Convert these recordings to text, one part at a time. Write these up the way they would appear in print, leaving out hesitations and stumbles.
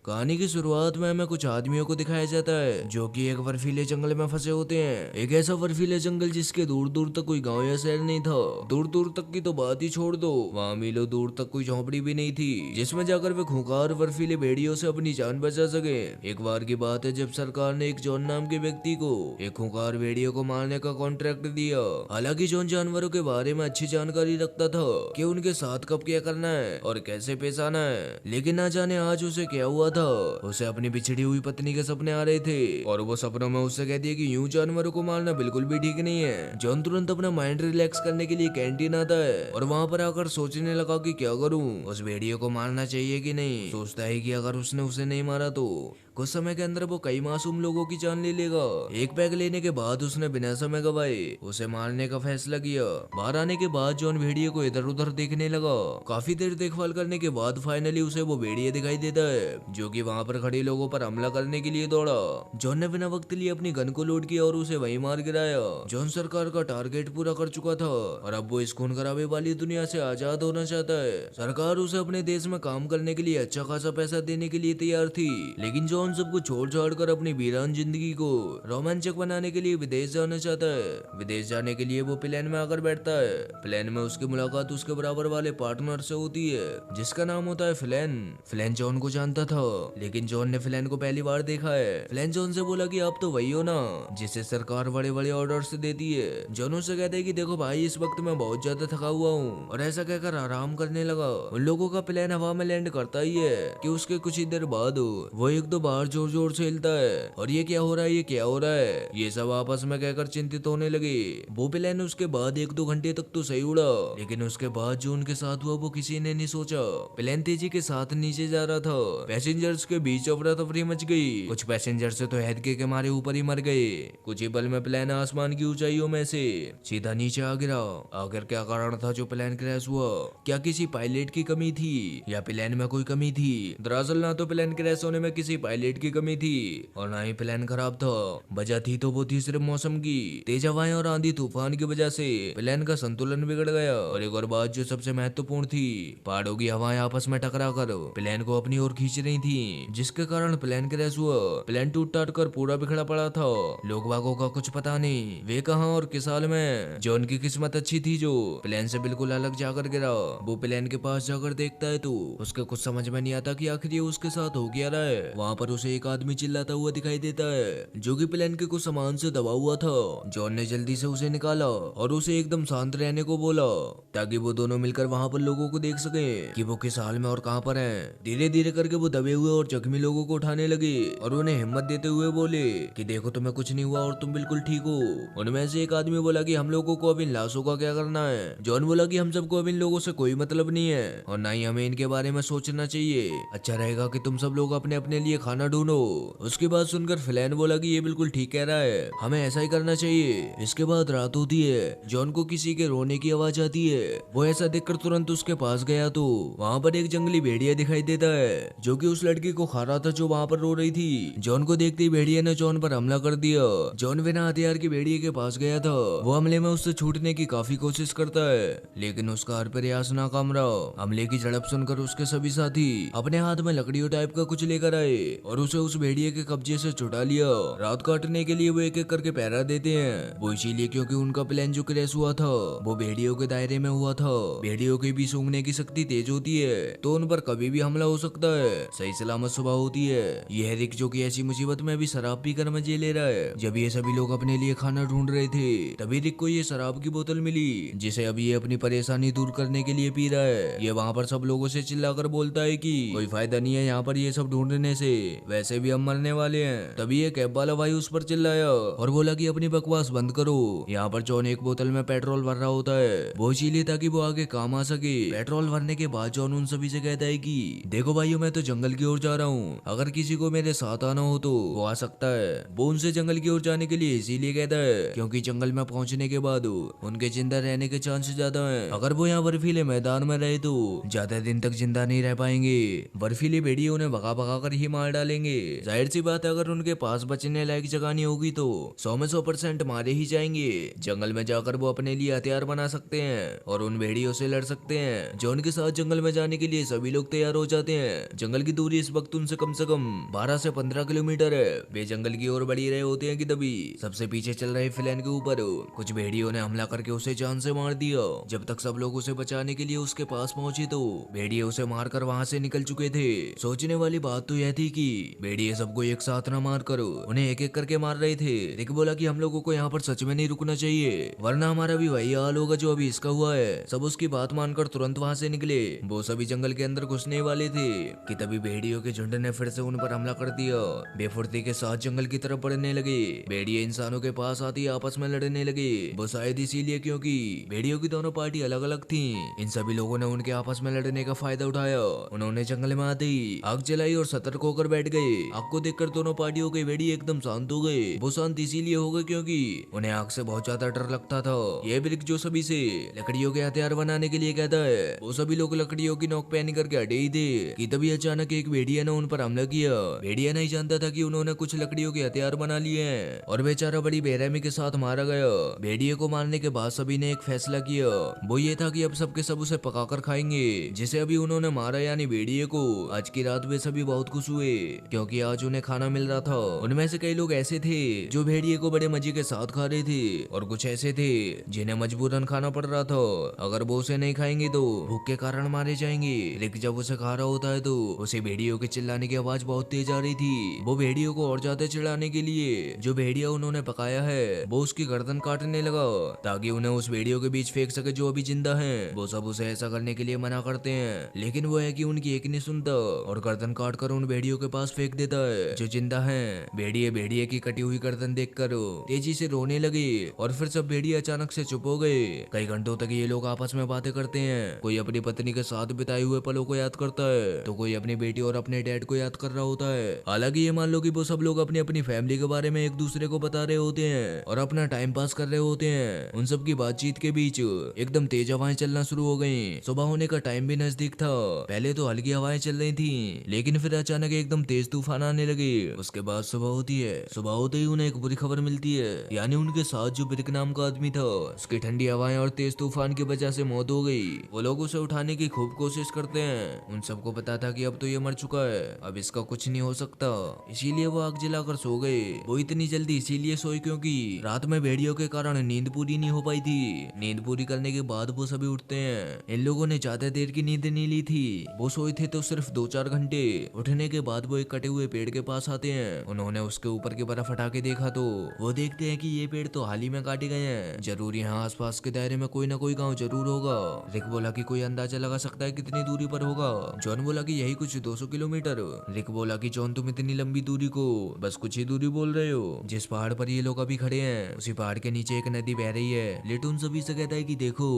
कहानी की शुरुआत में हमें कुछ आदमियों को दिखाया जाता है जो कि एक बर्फीले जंगल में फंसे होते हैं। एक ऐसा बर्फीले जंगल जिसके दूर दूर तक कोई गांव या शहर नहीं था। दूर दूर तक की तो बात ही छोड़ दो, वहाँ मीलों दूर तक कोई झोंपड़ी भी नहीं थी जिसमें जाकर वे खूंखार बर्फीले भेड़ियों से अपनी जान बचा सके। एक बार की बात है जब सरकार ने एक जॉन नाम के व्यक्ति को एक खूंखार भेड़ियों को मारने का कॉन्ट्रैक्ट दिया। हालांकि जॉन जानवरों के बारे में अच्छी जानकारी रखता था कि उनके साथ कब क्या करना है और कैसे पेश आना है, लेकिन ना जाने आज उसे क्या हुआ था। उसे अपनी बिछड़ी हुई पत्नी के सपने आ रहे थे और वो सपनों में उससे कह दिया कि यूं जानवरों को मारना बिल्कुल भी ठीक नहीं है। जॉन तुरंत अपना माइंड रिलैक्स करने के लिए कैंटीन आता है और वहां पर आकर सोचने लगा कि क्या करूं, उस भेड़िए को मारना चाहिए कि नहीं। सोचता है कि अगर उसने उसे नहीं मारा तो कुछ समय के अंदर वो कई मासूम लोगों की जान ले लेगा। एक पैग लेने के बाद उसने बिना समय गवाए उसे मारने का फैसला किया। बाहर आने के बाद जॉन भेड़िए को इधर उधर देखने लगा। काफी देर देखभाल करने के बाद फाइनली उसे वो भेड़िया दिखाई देता है जो कि वहां पर खड़े लोगों पर हमला करने के लिए दौड़ा। जॉन ने बिना वक्त लिए अपनी गन को लोड किया और उसे वहीं मार गिराया। जॉन सरकार का टारगेट पूरा कर चुका था और अब वो इस खून खराबे वाली दुनिया से आजाद होना चाहता है। सरकार उसे अपने देश में काम करने के लिए अच्छा खासा पैसा देने के लिए तैयार थी, लेकिन जॉन सबको छोड़ छाड़ कर अपनी वीरान जिंदगी को रोमांचक बनाने के लिए विदेश जाना चाहता है। विदेश जाने के लिए वो प्लेन में आकर बैठता है। प्लेन में उसकी मुलाकात उसके बराबर वाले पार्टनर से होती है जिसका नाम होता है फ्लैन। फ्लैन जॉन को जानता था, लेकिन जॉन ने फ्लैन को पहली बार देखा है। फ्लैन जॉन से बोला कि आप तो वही हो ना जिसे सरकार बड़े बड़े ऑर्डर्स देती है। जॉन उससे कहता है कि देखो भाई, इस वक्त मैं बहुत ज्यादा थका हुआ हूँ, और ऐसा कहकर आराम करने लगा। उन लोगों का प्लेन हवा में लैंड करता ही है कि उसके कुछ ही देर बाद वो एक दो बार जोर जोर से हिलता है और ये क्या हो रहा है, ये क्या हो रहा है, ये सब आपस में कहकर चिंतित होने लगे। वो प्लेन उसके बाद एक दो घंटे तक तो सही उड़ा, लेकिन उसके बाद जो उनके साथ हुआ वो किसी ने नहीं सोचा। प्लेन तेजी के साथ नीचे जा रहा था। पैसेंजर्स के बीच अफरा तफरी मच गई। कुछ पैसेंजर से तो हैदके के मारे ऊपर ही मर गए। कुछ ही पल में प्लेन आसमान की ऊंचाइयों में से सीधा नीचे आ गिरा। आखिर क्या कारण था जो प्लेन क्रैश हुआ? क्या किसी पायलट की कमी थी या प्लेन में कोई कमी थी? दरअसल ना तो प्लेन क्रैश होने में किसी पायलट की कमी थी और ना ही प्लेन खराब था। वजह थी तो वो थी सिर्फ मौसम की। तेज हवाएं और आंधी तूफान की वजह से प्लेन का संतुलन बिगड़ गया। और एक और बात जो सबसे महत्वपूर्ण थी, पहाड़ों की हवाएं आपस में टकरा कर प्लेन को अपनी ओर खींच रही थी, जिसके कारण प्लेन क्रैश हुआ। प्लेन टूट टाट कर पूरा बिखरा पड़ा था। लोग बागों का कुछ पता नहीं वे कहां और किस हाल में। जॉन की किस्मत अच्छी थी जो प्लेन से बिल्कुल अलग जाकर गिरा। वो प्लेन के पास जाकर देखता है तो उसके कुछ समझ में नहीं आता कि आखिर ये उसके साथ हो क्या रहा है। वहां पर उसे एक आदमी चिल्लाता हुआ दिखाई देता है जो कि प्लेन के कुछ सामान से दबा हुआ था। जॉन ने जल्दी से उसे निकाला और उसे एकदम शांत रहने को बोला ताकि वो दोनों मिलकर वहां पर लोगों को देख सके कि वो किस हाल में और कहां पर हैं। धीरे धीरे करके वो दबे हुए और जख्मी लोगों को उठाने लगे और उन्हें हिम्मत देते हुए बोले कि देखो तुम्हें कुछ नहीं हुआ और तुम बिल्कुल ठीक हो। उनमें से एक आदमी बोला कि हम लोगों को अब इन लाशों का क्या करना है? जॉन बोला कि हम सबको अब इन लोगों से कोई मतलब नहीं है और ना ही हमें इनके बारे में सोचना चाहिए। अच्छा रहेगा कि तुम सब लोग अपने अपने लिए खाना ढूंढो। उसके बाद सुनकर फ्लैन बोला कि ये बिल्कुल ठीक कह रहा है, हमें ऐसा ही करना चाहिए। इसके बाद रात होती है। जॉन को किसी के रोने की आवाज आती है। वो ऐसा देखकर तुरंत उसके पास गया तो वहाँ पर एक जंगली भेड़िया दिखाई देता है जो कि उस लड़की को खा रहा था जो वहाँ पर रो रही थी। जॉन को देखते ही भेड़िया ने जॉन पर हमला कर दिया। जॉन बिना हथियार के भेड़िए के पास गया था। वो हमले में उससे छूटने की काफी कोशिश करता है, लेकिन उसका हर प्रयास नाकाम रहा। हमले की झड़प सुनकर उसके सभी साथी अपने हाथ में लकड़ियों टाइप का कुछ लेकर आए और उसे उस भेड़िए के कब्जे से छुड़ा लिया। रात काटने के लिए वो एक एक करके पहरा देते हैं। वो इसीलिए क्योंकि उनका प्लान जो क्रैश हुआ था वो भेड़ियों के दायरे में हुआ था। भेड़ियों की भी सूंघने की शक्ति तेज होती है तो उन पर कभी भी हमला हो सकता है। सही सलामत सुबह होती है। यह रिक जो कि ऐसी मुसीबत में भी शराब पीकर मजे ले रहा है। जब ये सभी लोग अपने लिए खाना ढूंढ रहे थे तभी रिक को ये शराब की बोतल मिली जिसे अब ये अपनी परेशानी दूर करने के लिए पी रहा है। ये वहाँ पर सब लोगों से चिल्लाकर बोलता है कि कोई फायदा नहीं है यहाँ पर ये सब ढूंढने से, वैसे भी हम मरने वाले हैं। तभी ये कैब वाला भाई उस पर चिल्लाया और बोला कि अपनी बकवास बंद करो। यहाँ पर जॉन एक बोतल में पेट्रोल भर रहा होता है, वो इसीलिए ताकि वो आगे काम आ सके। पेट्रोल भरने के बाद जॉन उन सभी से कहता है कि देखो भाइयों, मैं तो जंगल की ओर जा रहा हूँ, अगर किसी को मेरे साथ आना हो तो वो आ सकता है। वो उनसे जंगल की ओर जाने के लिए इसीलिए कहता है क्योंकि जंगल में पहुंचने के बाद उनके जिंदा रहने के चांस ज्यादा है। अगर वो यहाँ बर्फीले मैदान में रहे तो ज्यादा दिन तक जिंदा नहीं रह पाएंगे। बर्फीली भेड़िए उन्हें भगा भगा कर ही मार डालेंगे। जाहिर सी बात है, अगर उनके पास बचने लायक जगह नहीं होगी तो 100 में 100% मारे ही जाएंगे। जंगल में जाकर वो अपने लिए हथियार बना सकते हैं और उन भेड़ियों से लड़ सकते हैं। जॉन के साथ जंगल में जाने के लिए सभी लोग तैयार हो जाते हैं। जंगल की दूरी दूरी इस वक्त उनसे कम से कम 12 से 15 किलोमीटर है। वे जंगल की ओर बढ़ी रहे होते हैं कि तभी सबसे पीछे चल रहे फिलैन के ऊपर कुछ भेड़ियों ने हमला करके उसे जान से मार दिया। जब तक सब लोग उसे बचाने के लिए उसके पास पहुंचे तो भेड़िए उसे मारकर वहां से निकल चुके थे। सोचने वाली बात तो यह थी कि भेड़िए सबको एक साथ न मार कर उन्हें एक एक करके मार रहे थे। रिक बोला कि हम लोगों को यहाँ पर सच में नहीं रुकना चाहिए, वरना हमारा भी वही हाल होगा जो अभी इसका हुआ है। सब उसकी बात मानकर तुरंत वहां से निकले। वो सभी जंगल के अंदर घुसने वाले थे कि तभी भेड़ियों के झुंड ने फिर से उन पर हमला कर दिया। बेफुर्ती के साथ जंगल की तरफ बढ़ने लगे। भेड़िए इंसानों के पास आती आपस में लड़ने लगे। वो शायद इसीलिए क्योंकि भेड़ियों की दोनों पार्टी अलग अलग थी। इन सभी लोगों ने उनके आपस में लड़ने का फायदा उठाया। उन्होंने जंगल में आते ही आग जलाई और सतर्क होकर बैठ गए। आग को देखकर दोनों पार्टियों के भेड़िए एकदम शांत हो गए। वो शांत इसीलिए हो गए क्योंकि उन्हें आग से बहुत ज्यादा डर लगता था। यह ब्रिक जो सभी से लकड़ियों के हथियार बनाने के लिए कहता है, वो सभी लोग लकड़ियों की नोक पहन करके हटे ही थे कि तभी अचानक एक भेड़िया ने उन पर हमला किया। भेड़िया नहीं जानता था कि उन्होंने कुछ लकड़ियों के हथियार बना लिए हैं और बेचारा बड़ी बेरहमी के साथ मारा गया। भेड़िए को मारने के बाद सभी ने एक फैसला किया। वो ये था कि अब सबके सब उसे पकाकर खाएंगे जिसे अभी उन्होंने मारा, यानी भेड़िए को। आज की रात वे सभी बहुत खुश हुए क्योंकि आज उन्हें खाना मिल रहा था। उनमें से कई लोग ऐसे थे जो भेड़िए को बड़े मजे के साथ खा रहे थे और कुछ ऐसे थे जिन्हें मजबूरन खाना पड़ रहा था। अगर वो उसे नहीं खाएंगे तो भूख के कारण मारे जाएंगे। लेकिन जब उसे खा रहा होता है तो उसे भेड़ियों के चिल्लाने की आवाज बहुत तेज आ रही थी। वो भेड़ियों को और ज्यादा चिढ़ाने के लिए जो भेड़िया उन्होंने पकाया है वो उसकी गर्दन काटने लगा ताकि उन्हें उस भेड़ियों के बीच फेंक सके जो अभी जिंदा है। वो सब उसे ऐसा करने के लिए मना करते हैं, लेकिन वो है कि उनकी एक नहीं सुनता और गर्दन काट कर उन भेड़ियों के पास फेंक देता है जो जिंदा है। भेड़िए भेड़िए की कटी हुई गर्दन देखकर तेजी से रोने लगे और फिर सब भेड़िए अचानक से चुप हो गए। कई घंटों तक ये लोग आपस में बातें करते हैं। कोई अपनी पत्नी के साथ बिताए हुए पलों को याद करता है तो कोई अपनी बेटी और अपने डैड को याद कर रहा होता है। हालांकि ये मान लो कि वो सब लोग अपनी अपनी फैमिली के बारे में एक दूसरे को बता रहे होते हैं और अपना टाइम पास कर रहे होते हैं। उन सब की बातचीत के बीच एकदम तेज हवाएं चलना शुरू हो गई। सुबह होने का टाइम भी नजदीक था। पहले तो हल्की हवाएं चल रही थी लेकिन फिर अचानक एकदम तेज तूफान आने लगे। उसके बाद सुबह होती है। सुबह होते ही उन्हें एक बुरी खबर मिलती है, यानी उनके साथ जो ब्रिक नाम का आदमी था उसकी ठंडी हवाएं और तेज तूफान की वजह से मौत हो गई। वो लोग उसे उठाने की खूब कोशिश करते हैं। उन सबको पता था कि अब तो ये मर चुका है, अब इसका कुछ नहीं हो सकता, इसीलिए वो आग जलाकर सो गए। वो इतनी जल्दी इसीलिए सोए क्योंकि रात में भेड़ियों के कारण नींद पूरी नहीं हो पाई थी। नींद पूरी करने के बाद वो सभी उठते हैं। इन लोगों ने ज्यादा देर की नींद नहीं ली थी। वो सोए थे तो सिर्फ 2-4 घंटे। उठने के बाद वो एक कटे हुए पेड़ के पास आते हैं। उन्होंने उसके ऊपर की बर्फ हटा के देखा तो वो देखते हैं कि ये पेड़ तो हाल ही में काटे गए हैं। जरूर यहाँ आसपास के दायरे में कोई ना कोई गांव जरूर होगा। रिक बोला कि कोई अंदाजा लगा सकता है कितनी दूरी पर होगा। जॉन बोला कि यही कुछ 200 किलोमीटर। रिक बोला कि जॉन तुम इतनी लंबी दूरी को बस कुछ ही दूरी बोल रहे हो। जिस पहाड़ पर ये लोग अभी खड़े हैं उसी पहाड़ के नीचे एक नदी बह रही है। लेटून सभी से कहता है कि देखो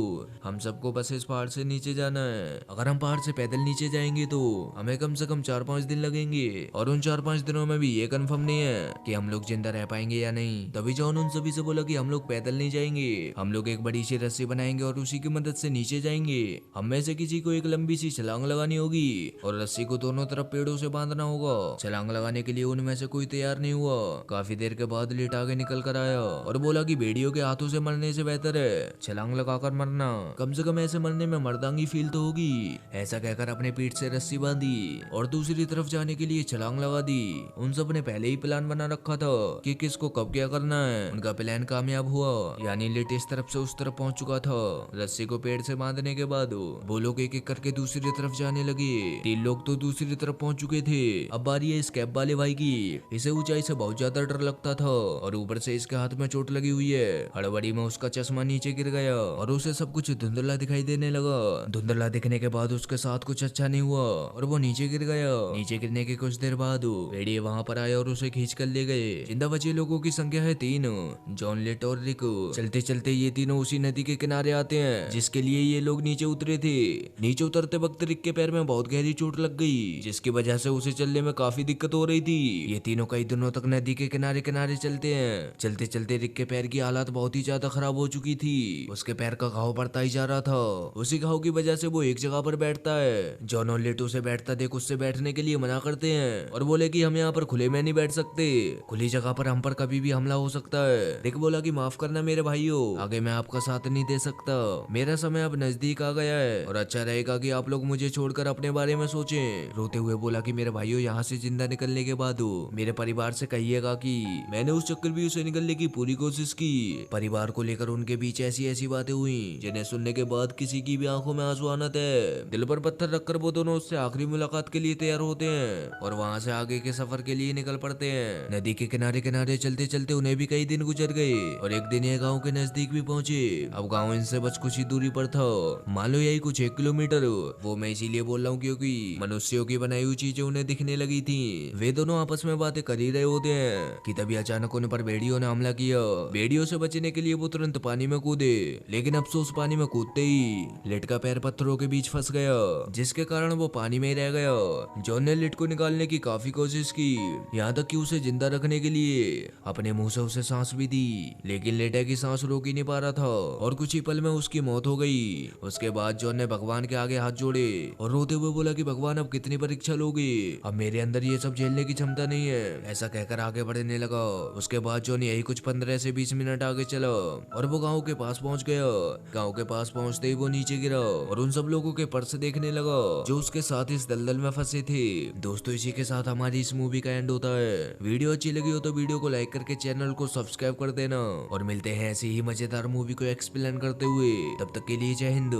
हम सबको बस इस पहाड़ से नीचे जाना है। अगर हम पहाड़ से पैदल नीचे जाएंगे तो हमें कम से कम 4-5 दिन लगेंगे और उन 4-5 दिनों में भी ये कंफर्म नहीं है कि हम लोग जिंदा रह पाएंगे या नहीं। तभी जॉन उन सभी से बोला कि हम लोग पैदल नहीं जाएंगे, हम लोग एक बड़ी सी रस्सी बनाएंगे और उसी की मदद से नीचे जाएंगे। हम में से किसी को एक लंबी सी छलांग लगानी होगी और रस्सी को दोनों तरफ पेड़ों से बांधना होगा। छलांग लगाने के लिए उनमें से कोई तैयार नहीं हुआ। काफी देर के बाद लेट आगे निकल कर आया और बोला कि भेड़ियों के हाथों से मरने से बेहतर है छलांग लगाकर मरना, कम से कम ऐसे मरने में मर्दांगी फील तो होगी। ऐसा कहकर अपने पीठ से रस्सी बांधी और दूसरी तरफ जाने के लिए छलांग लगा दी। उन सब ने पहले ही प्लान बना रखा था कि किसको कब क्या करना है। उनका प्लान कामयाब हुआ, यानी लेट इस तरफ से उस तरफ पहुंच चुका था। रस्सी को पेड़ से बांधने के बाद वो लोग एक एक करके दूसरी तरफ जाने लगे। 3 लोग तो दूसरी तरफ पहुंच चुके थे। अब बारी है इस कैब वाले भाई की। इसे ऊंचाई से बहुत ज्यादा डर लगता था और ऊपर से इसके हाथ में चोट लगी हुई है। हड़बड़ी में उसका चश्मा नीचे गिर गया और उसे सब कुछ धुंधला दिखाई देने लगा। धुंधला दिखने के बाद उसके साथ कुछ अच्छा नहीं हुआ और वो नीचे गिर गया। नीचे गिरने के कुछ देर बाद भेड़िए वहां पर आया और उसे खींच कर ले गए। जिंदा बचे लोगों की संख्या है 3, जॉन, लेट और रिक। चलते चलते ये तीनों उसी नदी के किनारे आते हैं जिसके लिए ये लोग नीचे उतरे थे। नीचे उतरते वक्त रिक के पैर में बहुत गहरी चोट लग गई जिसकी वजह से उसे चलने में काफी दिक्कत हो रही थी। ये तीनों कई दिनों तक नदी के किनारे किनारे चलते हैं। चलते चलते रिक के पैर की हालत बहुत ही ज्यादा खराब हो चुकी थी। उसके पैर का घाव बढ़ता ही जा रहा था। उसी घाव की वजह से वो एक जगह पर बैठता है। जॉन और लेट उसे बैठता देख उससे बैठने के लिए मना करते हैं और बोले कि हम यहाँ पर खुले में नहीं बैठ सकते, खुली जगह पर हम पर कभी भी हमला हो सकता है। रिक बोला कि माफ करना मेरे भाइयों, आगे मैं आपका साथ नहीं दे सकता। मेरा समय अब नजदीक आ गया है और अच्छा रहेगा कि आप लोग मुझे छोड़कर अपने बारे में सोचें। रोते हुए बोला कि मेरे भाइयों यहाँ से जिंदा निकलने के बाद मेरे परिवार से कहिएगा कि मैंने उस चक्रव्यूह से निकलने की पूरी कोशिश की। परिवार को लेकर उनके बीच ऐसी ऐसी बातें हुई जिन्हें सुनने के बाद किसी की भी आंखों में आंसू आना थे। दिल पर पत्थर रखकर वो दोनों उससे आखिरी मुलाकात के लिए तैयार होते हैं और वहाँ से आगे के सफर के लिए निकल पड़ते हैं। नदी के किनारे किनारे चलते चलते उन्हें भी कई दिन गुजर गए और एक दिन ये गाँव के नजदीक भी पहुंचे। अब गाँव इनसे बस कुछ ही दूरी पर था, मान लो यही कुछ 1 किलोमीटर। वो मैं इसीलिए बोल रहा हूँ क्योंकि मनुष्यों की बनाई हुई चीजें उन्हें दिखने लगी थी। वे दोनों आपस में बातें कर ही रहे होते हैं कि तभी अचानक उन पर भेड़ियों ने हमला किया। भेड़ियों से बचने के लिए वो तुरंत पानी में कूदे, लेकिन अफसोस पानी में कूदते ही लिट का पैर पत्थरों के बीच फंस गया, जिसके कारण वो पानी में ही रह गया। जॉन ने लिट को निकालने की काफी कोशिश की, यहाँ तक कि उसे जिंदा रखने के लिए अपने मुंह से उसे सांस भी दी, लेकिन लेटा की सांस रोक ही नहीं पा रहा था और कुछ ही पल में उसकी मौत हो गई। उसके बाद जॉन ने भगवान के आगे हाथ जोड़े और रोते हुए बोला कि भगवान अब कितनी परीक्षा लोगे, अब मेरे अंदर ये सब झेलने की क्षमता नहीं है। ऐसा कहकर आगे बढ़ने लगा। उसके बाद जॉन यही कुछ 15 से 20 मिनट आगे चला और वो गांव के पास पहुंच गया। गांव के पास पहुंचते ही वो नीचे गिरा और उन सब लोगों के पर्स देखने लगा जो उसके साथ इस दलदल में फंसे थे। दोस्तों इसी के साथ हमारी इस मूवी का एंड होता है। वीडियो अच्छी लगी हो तो वीडियो को लाइक करके चैनल को सब्सक्राइब कर देना और मिलते हैं ऐसी ही मजेदार मूवी को एक्सप्लेन करते हुए। तब तक के लिए जय हिंद।